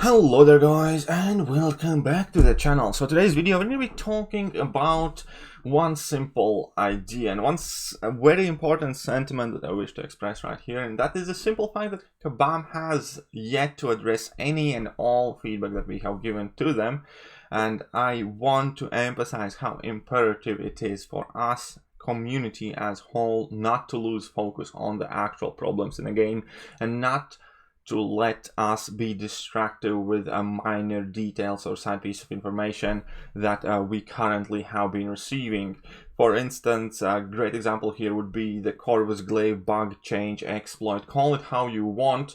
Hello there guys, and welcome back to the channel. So today's video we're going to be talking about one simple idea and a very important sentiment that I wish to express right here, and that is the simple fact that Kabam has yet to address any and all feedback that we have given to them. And I want to emphasize how imperative it is for us community as whole not to lose focus on the actual problems in the game and not to let us be distracted with minor details or side piece of information that we currently have been receiving. For instance, a great example here would be the Corvus Glaive bug change exploit. Call it how you want,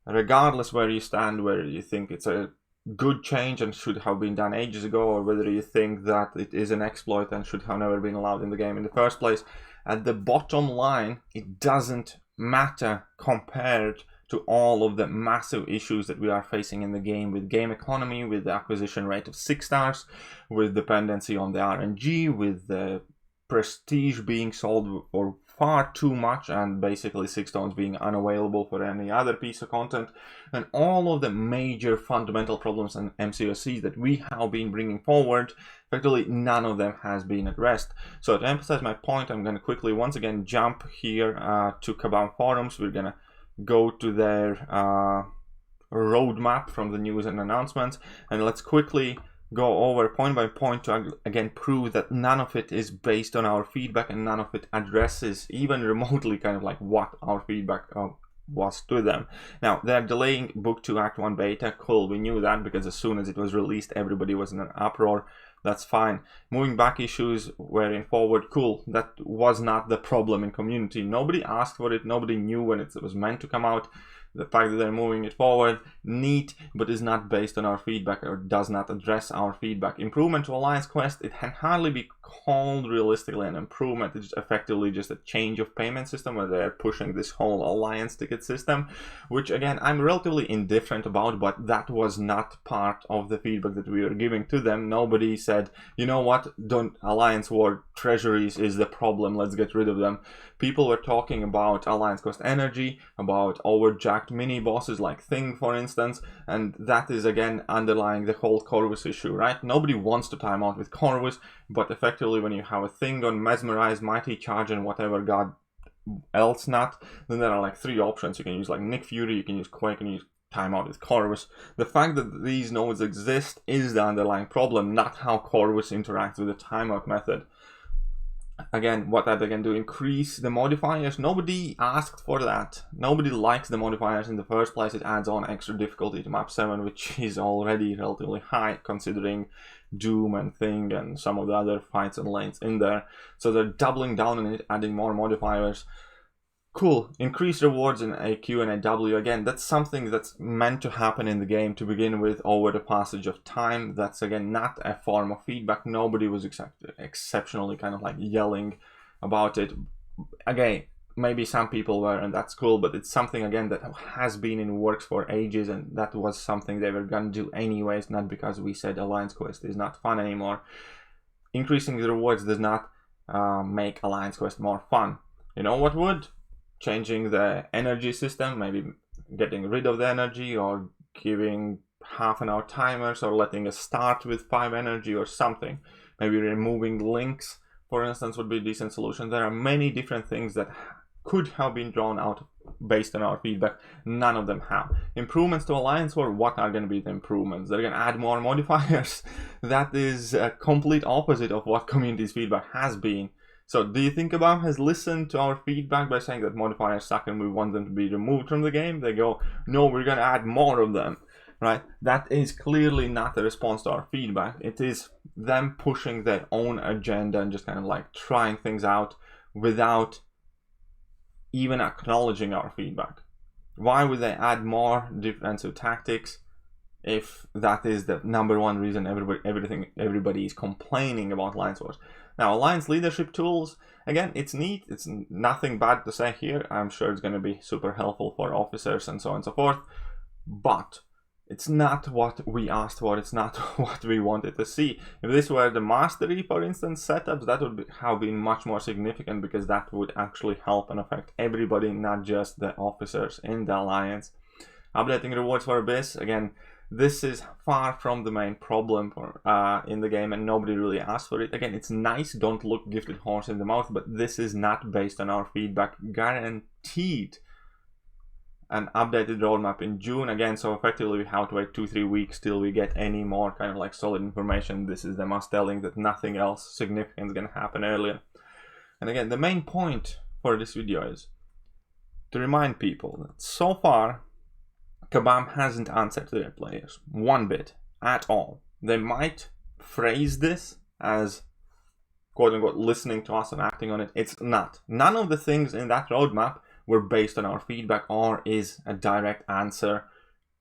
regardless where you stand, whether you think it's a good change and should have been done ages ago, or whether you think that it is an exploit and should have never been allowed in the game in the first place. At the bottom line, it doesn't matter compared to all of the massive issues that we are facing in the game, with game economy, with the acquisition rate of 6 stars, with dependency on the RNG, with the prestige being sold for far too much, and basically 6 stones being unavailable for any other piece of content, and all of the major fundamental problems and MCOCs that we have been bringing forward. Effectively, none of them has been addressed. So to emphasize my point, I'm going to quickly once again jump here to Kabam forums. We're going to go to their roadmap from the news and announcements, and let's quickly go over point by point to again prove that none of it is based on our feedback and none of it addresses even remotely kind of like what our feedback was to them. Now, they're delaying Book 2 Act 1 beta. Cool, we knew that because as soon as it was released everybody was in an uproar. That's fine. Moving back issues wherein forward, cool. That was not the problem in community. Nobody asked for it. Nobody knew when it was meant to come out. The fact that they're moving it forward, neat, but is not based on our feedback or does not address our feedback. Improvement to Alliance Quest, it can hardly be called realistically an improvement. It's effectively just a change of payment system where they're pushing this whole Alliance ticket system, which again, I'm relatively indifferent about, but that was not part of the feedback that we were giving to them. Nobody said, you know what, don't Alliance War treasuries is the problem, let's get rid of them. People were talking about Alliance Quest energy, about overjacked mini bosses like Thing, for instance, and that is again underlying the whole Corvus issue, right? Nobody wants to time out with Corvus, but effectively when you have a Thing on Mesmerize, Mighty Charge, and whatever god else not, then there are like 3 options. You can use like Nick Fury, you can use Quake, and use timeout with Corvus. The fact that these nodes exist is the underlying problem, not how Corvus interacts with the timeout method. Again, what that they can do, increase the modifiers. Nobody asked for that. Nobody likes the modifiers in the first place. It adds on extra difficulty to map 7, which is already relatively high considering Doom and Thing and some of the other fights and lanes in there. So they're doubling down on it, adding more modifiers. Cool. Increase rewards in AQ and AW. Again, that's something that's meant to happen in the game to begin with over the passage of time. That's again not a form of feedback. Nobody was exceptionally kind of like yelling about it. Again, maybe some people were, and that's cool, but it's something again that has been in works for ages, and that was something they were gonna do anyways, not because we said Alliance Quest is not fun anymore. Increasing the rewards does not make Alliance Quest more fun. You know what would? Changing the energy system, maybe getting rid of the energy, or giving half-an-hour timers, or letting us start with 5 energy or something. Maybe removing links, for instance, would be a decent solution. There are many different things that could have been drawn out based on our feedback. None of them have. Improvements to Alliance War, what are going to be the improvements? They're going to add more modifiers. That is a complete opposite of what community's feedback has been. So do you think Kabam has listened to our feedback by saying that modifiers suck and we want them to be removed from the game? They go, no, we're going to add more of them, right? That is clearly not a response to our feedback. It is them pushing their own agenda and just kind of like trying things out without even acknowledging our feedback. Why would they add more defensive tactics if that is the #1 reason everybody is complaining about Alliance Wars? Now, Alliance leadership tools, again, it's neat. It's nothing bad to say here. I'm sure it's going to be super helpful for officers and so on and so forth. But it's not what we asked for. It's not what we wanted to see. If this were the mastery, for instance, setups, that would have been much more significant, because that would actually help and affect everybody, not just the officers in the Alliance. Updating rewards for Abyss, again, This is far from the main problem for, in the game, and nobody really asked for it. Again, it's nice, don't look gifted horse in the mouth, but this is not based on our feedback. Guaranteed an updated roadmap in June again, so effectively we have to wait 2-3 weeks till we get any more kind of like solid information. This is them us telling that nothing else significant is going to happen earlier. And again, the main point for this video is to remind people that so far Kabam hasn't answered to their players one bit at all. They might phrase this as quote unquote listening to us and acting on it. It's not. None of the things in that roadmap were based on our feedback or is a direct answer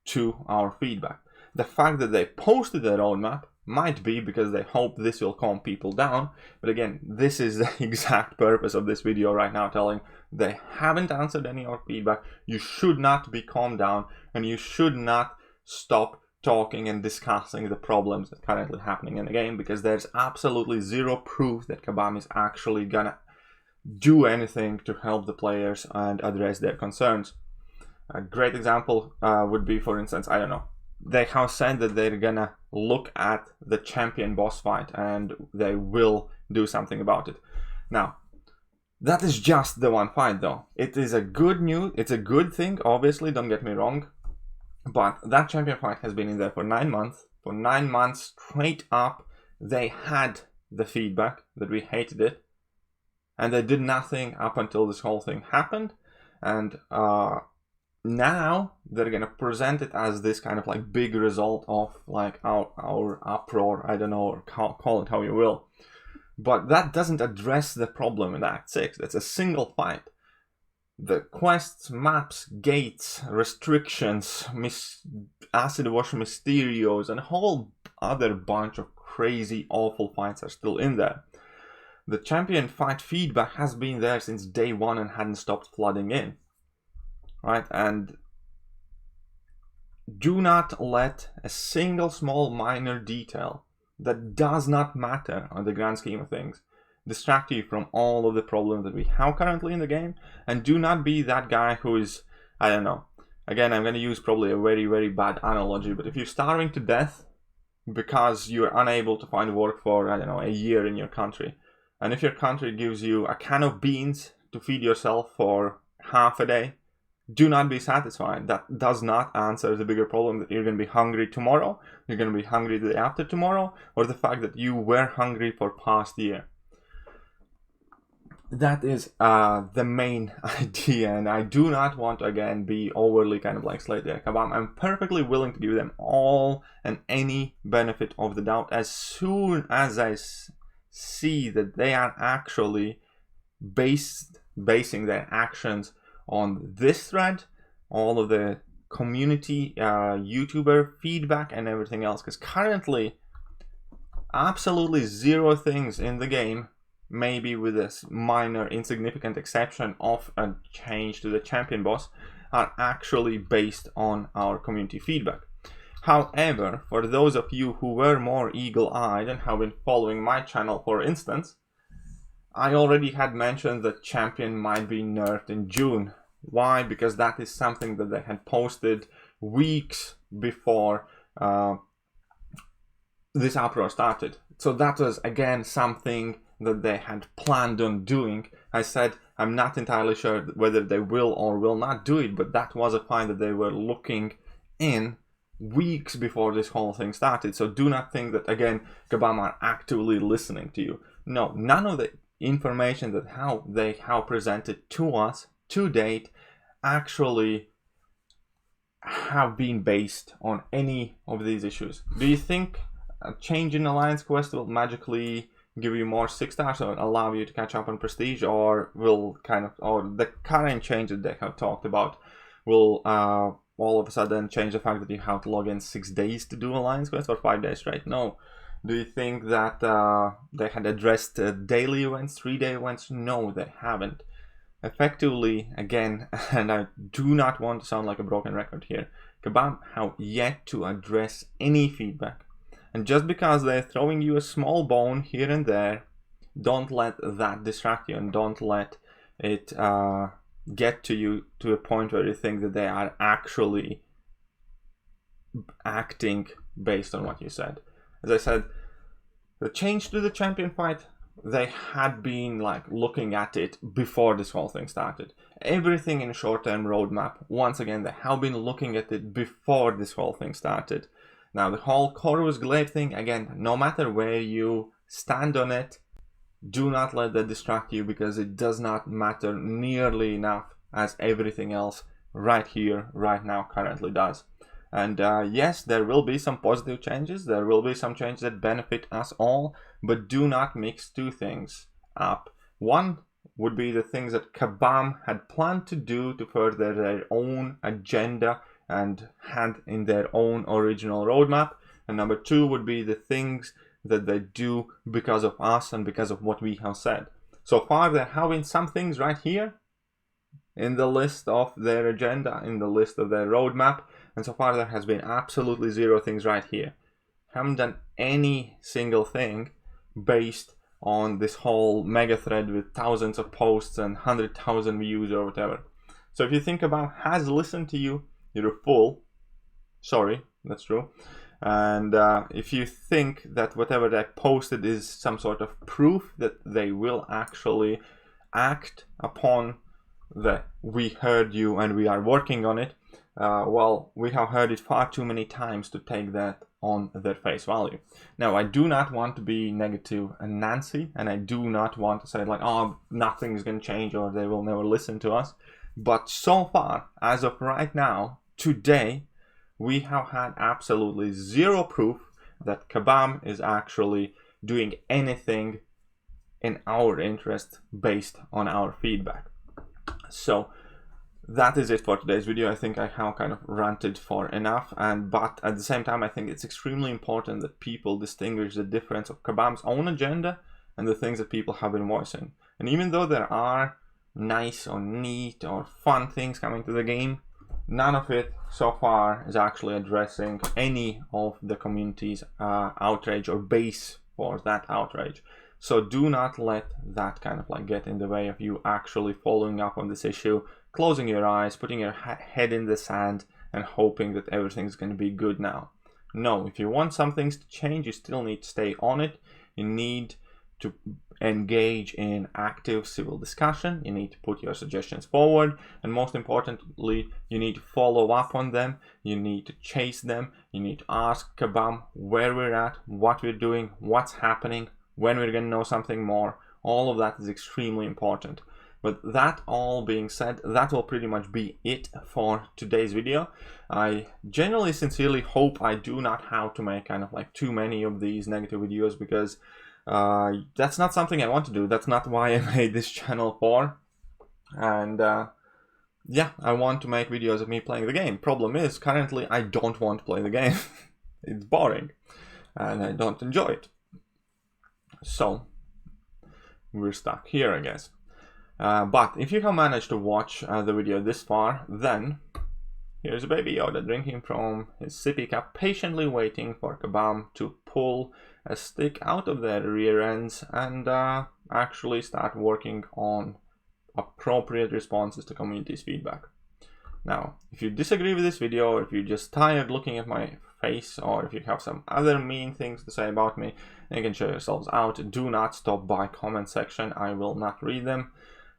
to our feedback. The fact that they posted the roadmap might be because they hope this will calm people down, but again, this is the exact purpose of this video right now, telling they haven't answered any of our feedback. You should not be calmed down, and you should not stop talking and discussing the problems that are currently happening in the game, because there's absolutely zero proof that Kabam is actually gonna do anything to help the players and address their concerns. A great example would be, for instance, I don't know, they have said that they're gonna look at the champion boss fight and they will do something about it. Now, that is just the one fight though. It is a good news, it's a good thing, obviously, don't get me wrong, but that champion fight has been in there for 9 months. For 9 months straight up, they had the feedback that we hated it, and they did nothing up until this whole thing happened. And now they're gonna present it as this kind of like big result of like our uproar, I don't know, or call it how you will. But that doesn't address the problem in Act 6. That's a single fight. The quests, maps, gates, restrictions, acid wash mysterios, and a whole other bunch of crazy, awful fights are still in there. The champion fight feedback has been there since day one and hadn't stopped flooding in, right? And do not let a single small minor detail that does not matter on the grand scheme of things distract you from all of the problems that we have currently in the game. And do not be that guy who is, I don't know, again, I'm going to use probably a very, very bad analogy, but if you're starving to death because you're unable to find work for, I don't know, a year in your country, and if your country gives you a can of beans to feed yourself for half a day, do not be satisfied. That does not answer the bigger problem that you're going to be hungry tomorrow, you're going to be hungry the day after tomorrow, or the fact that you were hungry for past year. That is the main idea, and I do not want to, again, be overly kind of like slightly Kabam. I'm perfectly willing to give them all and any benefit of the doubt as soon as I see that they are actually basing their actions on this thread, all of the community, YouTuber feedback and everything else, because currently absolutely zero things in the game, maybe with this minor insignificant exception of a change to the champion boss, are actually based on our community feedback. However, for those of you who were more eagle-eyed and have been following my channel, for instance, I already had mentioned that champion might be nerfed in June. Why? Because that is something that they had posted weeks before this uproar started. So that was, again, something that they had planned on doing. I said I'm not entirely sure whether they will or will not do it, but that was a find that they were looking in weeks before this whole thing started. So do not think that, again, Kabam are actively listening to you. No, none of the information that they have presented to us to date actually have been based on any of these issues. Do you think a change in Alliance quest will magically give you more 6 stars or allow you to catch up on prestige, or will or the current changes they have talked about will all of a sudden change the fact that you have to log in 6 days to do Alliance quest, or 5 days straight? No. Do you think that they had addressed daily events, 3-day events? No, they haven't. Effectively, again, and I do not want to sound like a broken record here, Kabam have yet to address any feedback. And just because they're throwing you a small bone here and there, don't let that distract you, and don't let it get to you to a point where you think that they are actually acting based on what you said. As I said, the change to the champion fight, they had been like looking at it before this whole thing started. Everything in short-term roadmap, once again, they have been looking at it before this whole thing started. Now the whole Corvus Glaive thing, again, no matter where you stand on it, do not let that distract you, because it does not matter nearly enough as everything else right here, right now currently does. And yes, there will be some positive changes, there will be some changes that benefit us all, but do not mix two things up. One would be the things that Kabam had planned to do to further their own agenda and had in their own original roadmap. And number two would be the things that they do because of us and because of what we have said. So far there have been some things right here in the list of their agenda, in the list of their roadmap, and so far there has been absolutely zero things right here. Haven't done any single thing based on this whole mega thread with thousands of posts and 100,000 views or whatever. So if you think about has listened to you, you're a fool. Sorry, that's true. And if you think that whatever they posted is some sort of proof that they will actually act upon the we heard you and we are working on it, well, we have heard it far too many times to take that on their face value. Now, I do not want to be negative and Nancy, and I do not want to say like, oh, nothing is going to change or they will never listen to us. But so far, as of right now, today, we have had absolutely zero proof that Kabam is actually doing anything in our interest based on our feedback. So that is it for today's video. I think I have kind of ranted for enough, but at the same time I think it's extremely important that people distinguish the difference of Kabam's own agenda and the things that people have been voicing. And even though there are nice or neat or fun things coming to the game, none of it so far is actually addressing any of the community's outrage or base for that outrage. So do not let that kind of like get in the way of you actually following up on this issue, closing your eyes, putting your head in the sand and hoping that everything's going to be good now. No, if you want some things to change, you still need to stay on it. You need to engage in active civil discussion. You need to put your suggestions forward. And most importantly, you need to follow up on them. You need to chase them. You need to ask Kabam where we're at, what we're doing, what's happening, when we're going to know something more. All of that is extremely important. But that all being said, that will pretty much be it for today's video. I genuinely, sincerely hope I do not have to make kind of like too many of these negative videos, because that's not something I want to do. That's not why I made this channel for. And yeah, I want to make videos of me playing the game. Problem is, currently I don't want to play the game. It's boring and I don't enjoy it. So we're stuck here, I guess. But if you have managed to watch the video this far, then here's a baby Yoda drinking from his sippy cup, patiently waiting for Kabam to pull a stick out of their rear ends and actually start working on appropriate responses to community's feedback. Now, if you disagree with this video, or if you're just tired looking at my face, or if you have some other mean things to say about me, you can show yourselves out. Do not stop by comment section. I will not read them.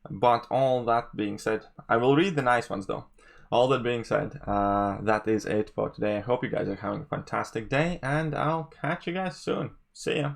But all that being said, I will read the nice ones though. All that being said, that is it for today. I hope you guys are having a fantastic day, and I'll catch you guys soon. See ya.